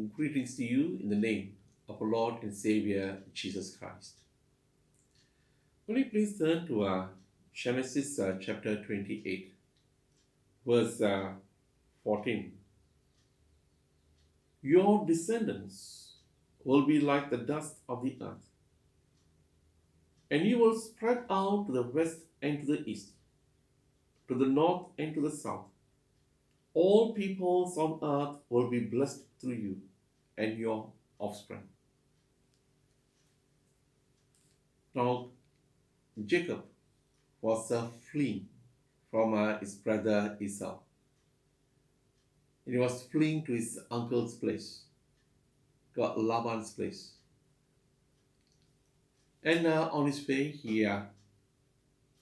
Greetings to you in the name of our Lord and Savior Jesus Christ. Will you please turn to Genesis chapter 28, verse 14. Your descendants will be like the dust of the earth, and you will spread out to the west and to the east, to the north and to the south. All peoples on earth will be blessed through you and your offspring. Now, Jacob was fleeing from his brother Esau. And he was fleeing to his uncle's place, to Laban's place. And on his way, he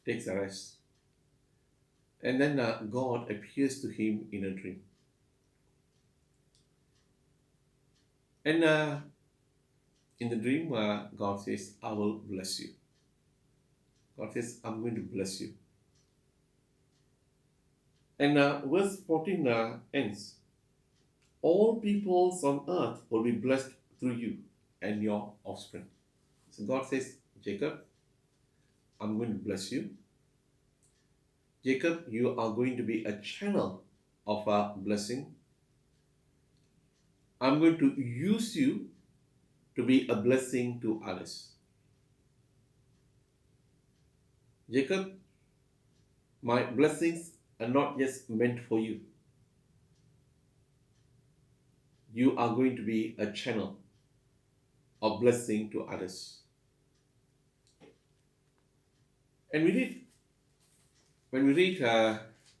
takes a rest. And then God appears to him in a dream. And in the dream, God says, I will bless you. God says, I'm going to bless you. And verse 14 ends. All peoples on earth will be blessed through you and your offspring. So God says, Jacob, I'm going to bless you. Jacob, you are going to be a channel of a blessing. I'm going to use you to be a blessing to others. Jacob, my blessings are not just meant for you. You are going to be a channel of blessing to others. And when we read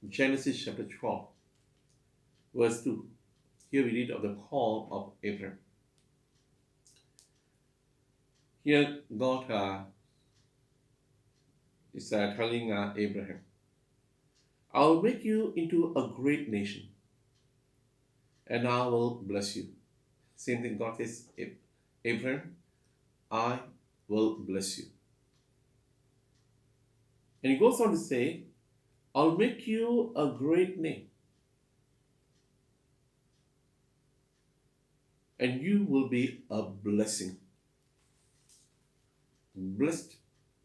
Genesis chapter 12, verse 2, here we read of the call of Abraham. Here God is telling Abraham, I'll make you into a great nation and I will bless you. Same thing God says, Abraham, I will bless you. And he goes on to say, I'll make you a great name and you will be a blessing. Blessed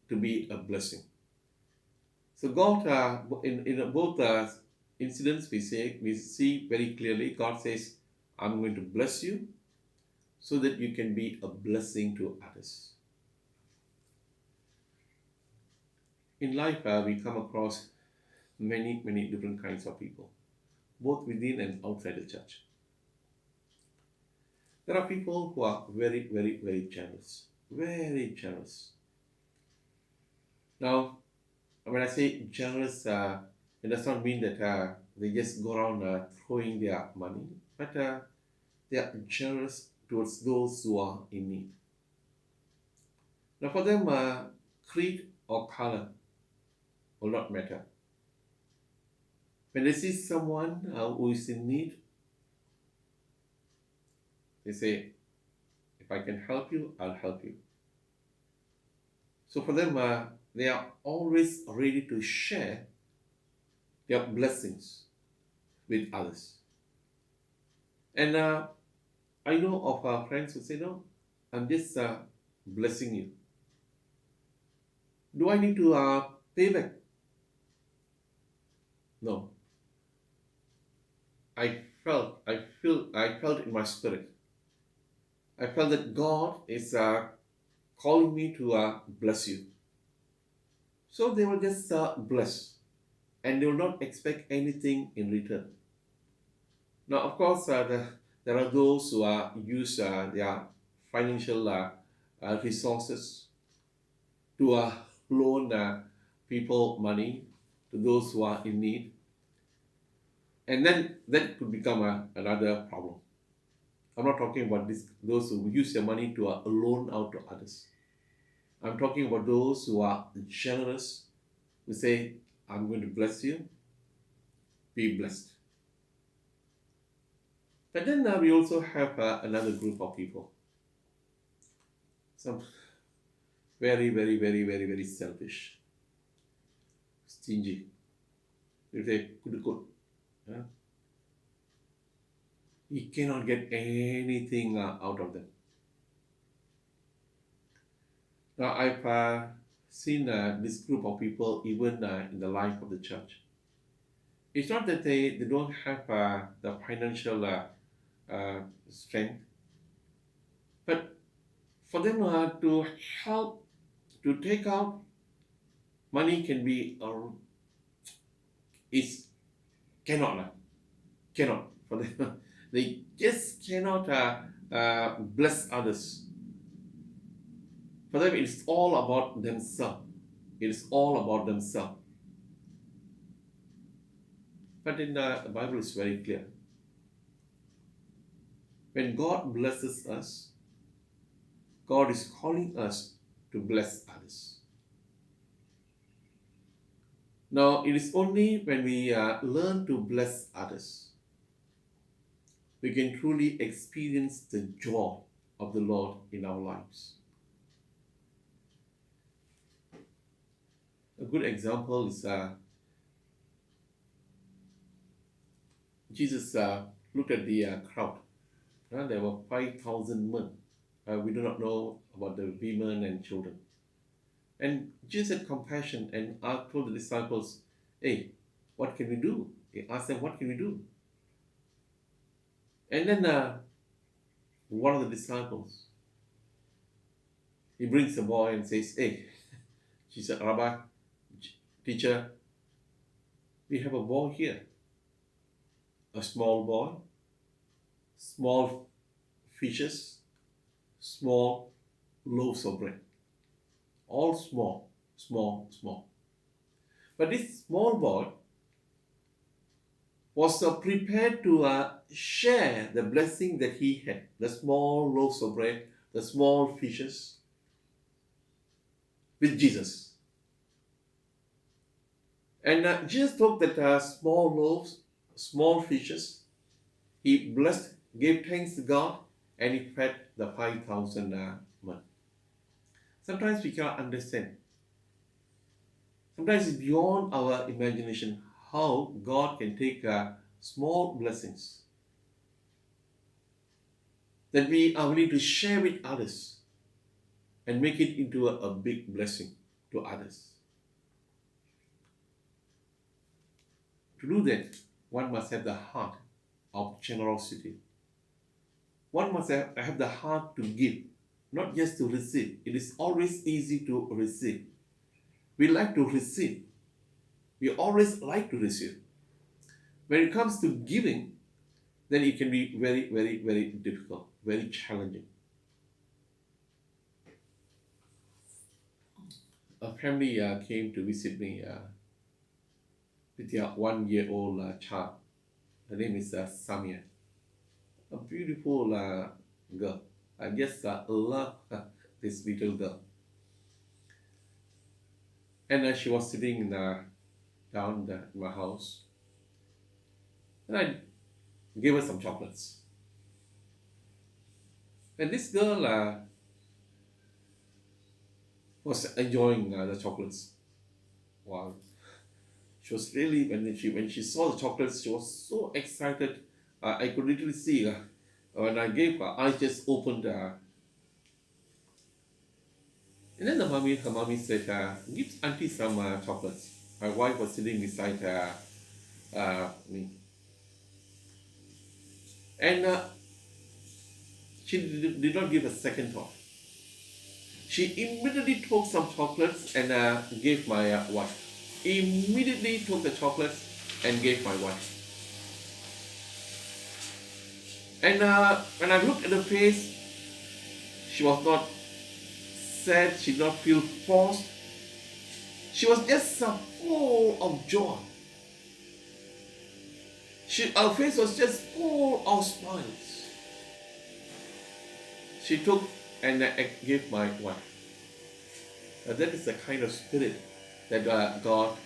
to be a blessing. So God, in both incidents, we see very clearly, God says, I'm going to bless you so that you can be a blessing to others. In life, we come across many, many different kinds of people, both within and outside the church. There are people who are very, very, very generous. Very generous. Now, when I say generous, it does not mean that they just go around throwing their money, but they are generous towards those who are in need. Now, for them, creed or color will not matter. When they see someone who is in need, they say, if I can help you, I'll help you. So for them, they are always ready to share their blessings with others. And I know of friends who say, no, I'm just blessing you. Do I need to pay back? No. I felt in my spirit. I felt that God is calling me to bless you. So they will just bless, and they will not expect anything in return. Now, of course, there are those who use their financial resources to loan people money, to those who are in need. And then that could become another problem. I'm not talking about those who use their money to loan out to others. I'm talking about those who are generous, who say, I'm going to bless you, be blessed. But then we also have another group of people. Some very, very, very, very, very selfish, stingy. They say, good. You cannot get anything out of them. Now, I've seen this group of people even in the life of the church. It's not that they don't have the financial uh, strength, but for them to help to take out money can be is cannot cannot for them. They just cannot bless others. For them, it's all about themselves. It is all about themselves. But in the Bible is very clear. When God blesses us, God is calling us to bless others. Now, it is only when we learn to bless others we can truly experience the joy of the Lord in our lives. A good example is Jesus looked at the crowd. There were 5,000 men. We do not know about the women and children. And Jesus had compassion and told the disciples, hey, what can we do? He asked them, what can we do? And then one of the disciples, he brings a boy and says, hey, Jesus, Rabbi, teacher, we have a boy here. A small boy, small fishes, small loaves of bread. All small, small, small. But this small boy was prepared to share the blessing that he had, the small loaves of bread, the small fishes, with Jesus. And Jesus took that small loaves, small fishes, he blessed, gave thanks to God, and he fed the 5,000 men. Sometimes we cannot understand. Sometimes it's beyond our imagination how God can take small blessings that we are willing to share with others and make it into a big blessing to others. To do that, one must have the heart of generosity. One must have the heart to give, not just to receive. It is always easy to receive. We like to receive. We always like to receive. When it comes to giving, then it can be very, very, very difficult, very challenging. A family came to visit me with their 1-year-old child. Her name is Samia. A beautiful girl. I just love this little girl. And she was sitting down in my house. And I gave her some chocolates. And this girl was enjoying the chocolates. Wow. She was really, when she saw the chocolates, she was so excited. I could literally see when I gave her, eyes just opened. And then her mommy said, give auntie some chocolates. My wife was sitting beside me. And she did not give a second thought. She immediately took some chocolates and gave my wife. Immediately took the chocolates and gave my wife. And when I looked at her face, she was not sad, she did not feel forced. She was just full of joy. Her face was just full of smiles. She took and gave my wife. That is the kind of spirit that God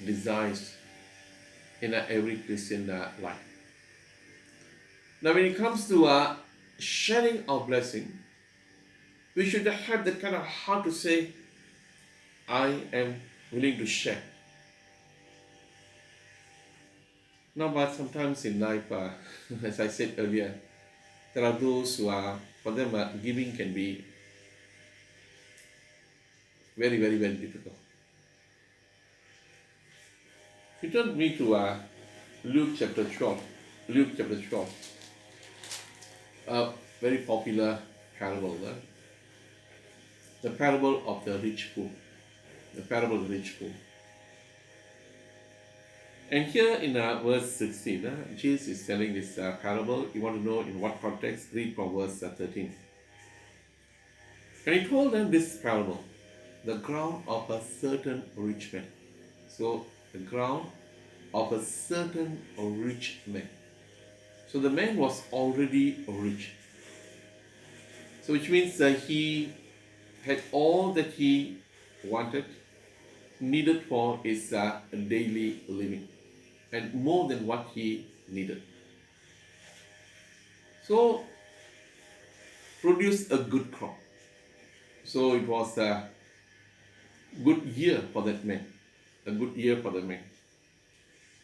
desires in every Christian life. Now, when it comes to sharing our blessing, we should have that kind of heart to say, I am willing to share. Now, but sometimes in life, as I said earlier, there are those who are, for them, giving can be very, very, very difficult. You turn me to Luke chapter 12. Luke chapter 12, a very popular parable. The parable of the rich fool. The parable of the rich fool. And here in verse 16, Jesus is telling this parable. You want to know in what context? Read from verse 13. And he told them this parable, the ground of a certain rich man. So, the ground of a certain rich man. So, the man was already rich. So, which means that he had all that he wanted, needed for his daily living, and more than what he needed. So, produced a good crop. So, it was a good year for that man. A good year for the man.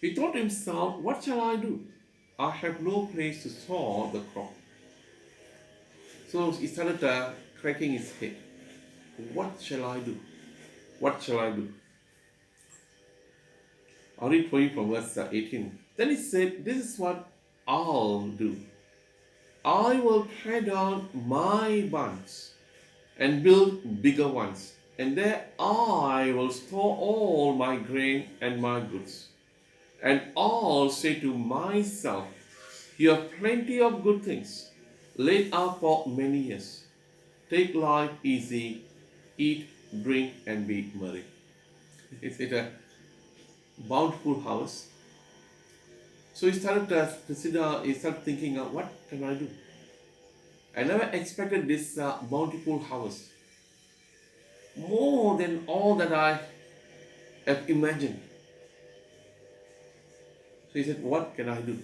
He thought to himself, what shall I do? I have no place to store the crop. So he started cracking his head. What shall I do? What shall I do? I'll read for you from verse 18. Then he said, this is what I'll do. I will tear down my barns and build bigger ones, and there I will store all my grain and my goods. And I'll say to myself, you have plenty of good things laid up for many years. Take life easy, eat, drink, and be merry. Is it a bountiful house? So he started to consider, he started thinking, what can I do? I never expected this bountiful house. More than all that I have imagined. So he said, what can I do?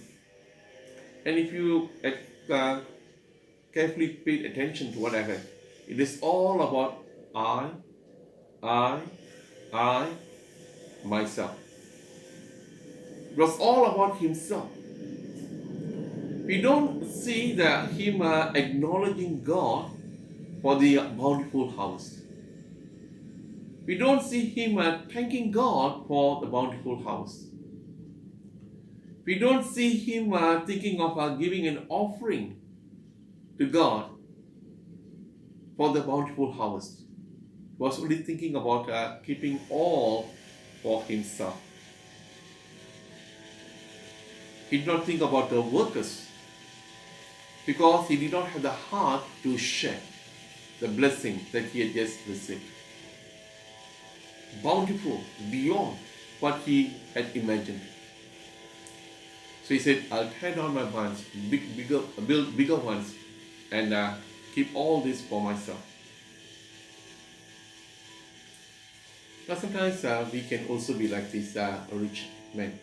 And if you carefully paid attention to what I read, it is all about I, myself. It was all about himself. We don't see him acknowledging God for the bountiful house. We don't see him thanking God for the bountiful house. We don't see him thinking of giving an offering to God for the bountiful harvest. He was only thinking about keeping all for himself. He did not think about the workers because he did not have the heart to share the blessing that he had just received. Bountiful beyond what he had imagined. So he said, I'll tear down my barns, build bigger ones, and keep all this for myself. Now sometimes we can also be like this rich man.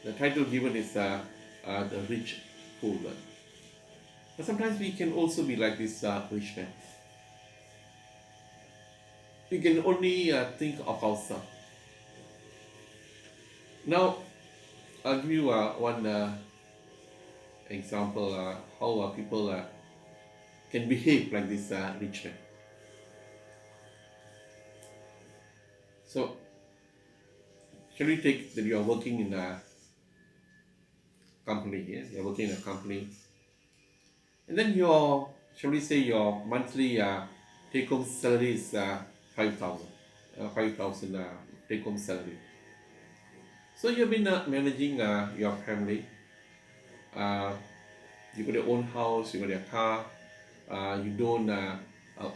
The title given is the rich fool. But sometimes we can also be like this rich man. We can only think of ourselves. Now, I'll give you one example how people can behave like this rich man. So, shall we take that you are working in a company, yes? You're working in a company. And then shall we say your monthly take-home salary is 5,000. 5,000 take-home salary. So you've been managing your family. You got your own house, you got your car. You don't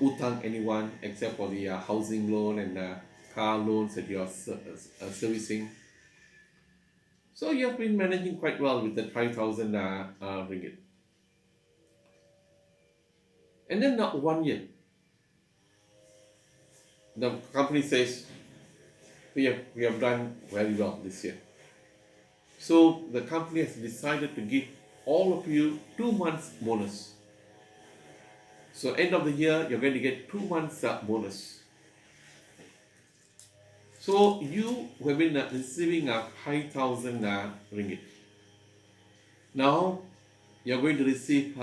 utang anyone except for the housing loan and car loans that you are servicing. So you have been managing quite well with that 5,000 ringgit. And then 1 year, the company says, we have done very well this year. So the company has decided to give all of you 2 months bonus. So end of the year, you're going to get 2 months bonus. So you have been receiving 5,000 ringgit. Now you're going to receive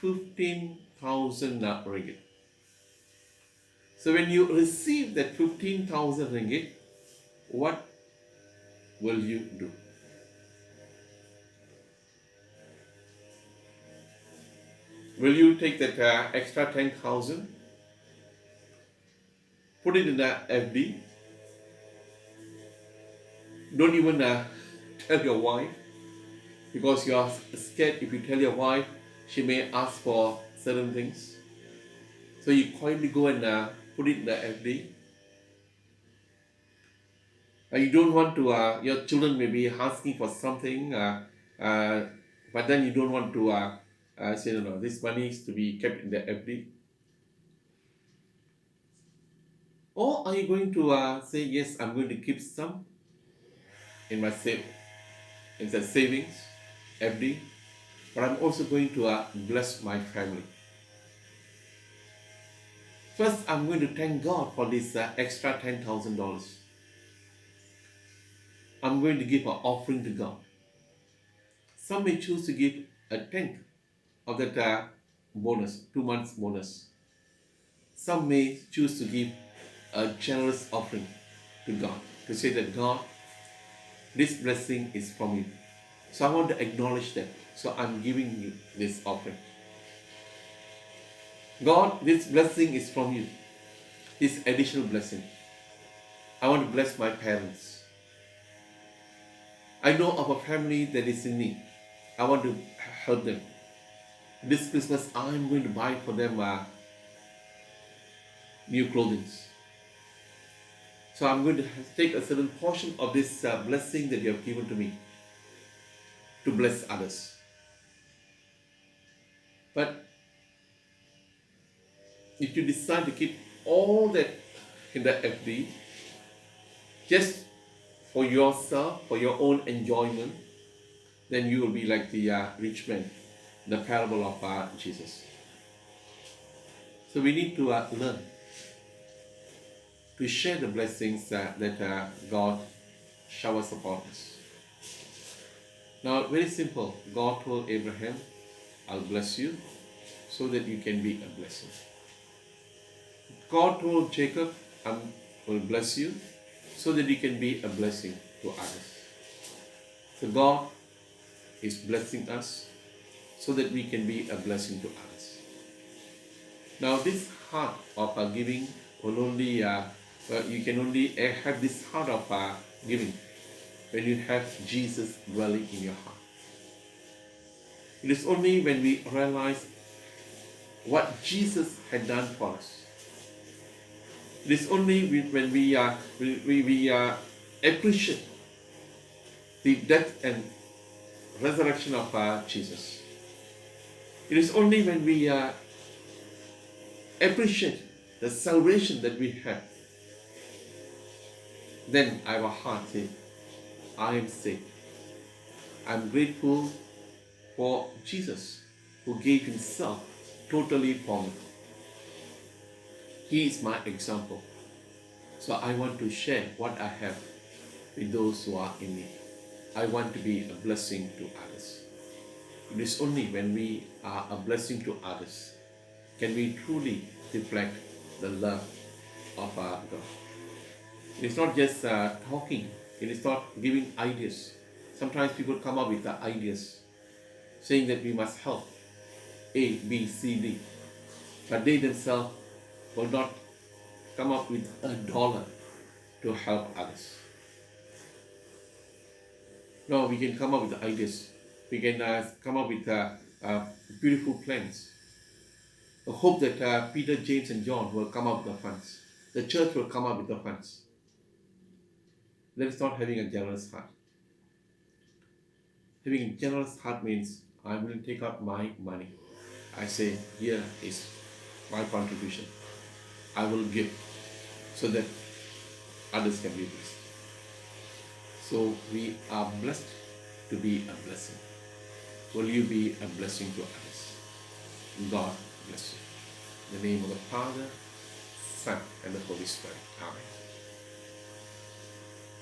15,000 ringgit. So when you receive that 15,000 ringgit, what will you do? Will you take that extra 10,000, put it in the FD? Don't even tell your wife, because you are scared if you tell your wife, she may ask for certain things. So you quietly go and put it in the FD. You don't want to, your children may be asking for something, but then you don't want to say, no, this money is to be kept in the FD. Or are you going to say, yes, I'm going to keep some in my in the savings, FD, but I'm also going to bless my family. First, I'm going to thank God for this extra $10,000. I'm going to give an offering to God. Some may choose to give a tenth of that bonus, 2 months bonus. Some may choose to give a generous offering to God, to say that God, this blessing is from you. So I want to acknowledge that. So I'm giving you this offering. God, this blessing is from you. This additional blessing. I want to bless my parents. I know of a family that is in need. I want to help them. This Christmas, I'm going to buy for them new clothing. So I'm going to take a certain portion of this blessing that you have given to me to bless others. But if you decide to keep all that in the FD just for yourself, for your own enjoyment, then you will be like the rich man, the parable of Jesus. So we need to learn to share the blessings that God showers upon us. Now, very simple. God told Abraham, I'll bless you so that you can be a blessing. God told Jacob, I will bless you so that you can be a blessing to others. So God is blessing us so that we can be a blessing to others. Now, this heart of giving will only you can only have this heart of giving when you have Jesus dwelling in your heart. It is only when we realize what Jesus had done for us. It is only when we appreciate the death and resurrection of Jesus. It is only when we appreciate the salvation that we have, then our heart says, I am saved. I'm grateful for Jesus who gave himself totally for me. He is my example. So I want to share what I have with those who are in need. I want to be a blessing to others. It is only when we are a blessing to others can we truly reflect the love of our God. It is not just talking. It is not giving ideas. Sometimes people come up with the ideas saying that we must help A, B, C, D. But they themselves will not come up with $1 to help others. No, we can come up with ideas. We can come up with beautiful plans. I hope that Peter, James, and John will come up with the funds. The church will come up with the funds. That is not having a generous heart. Having a generous heart means I will take out my money. I say, here is my contribution. I will give so that others can be blessed. So we are blessed to be a blessing. Will you be a blessing to others? God bless you. In the name of the Father, Son, and the Holy Spirit. Amen.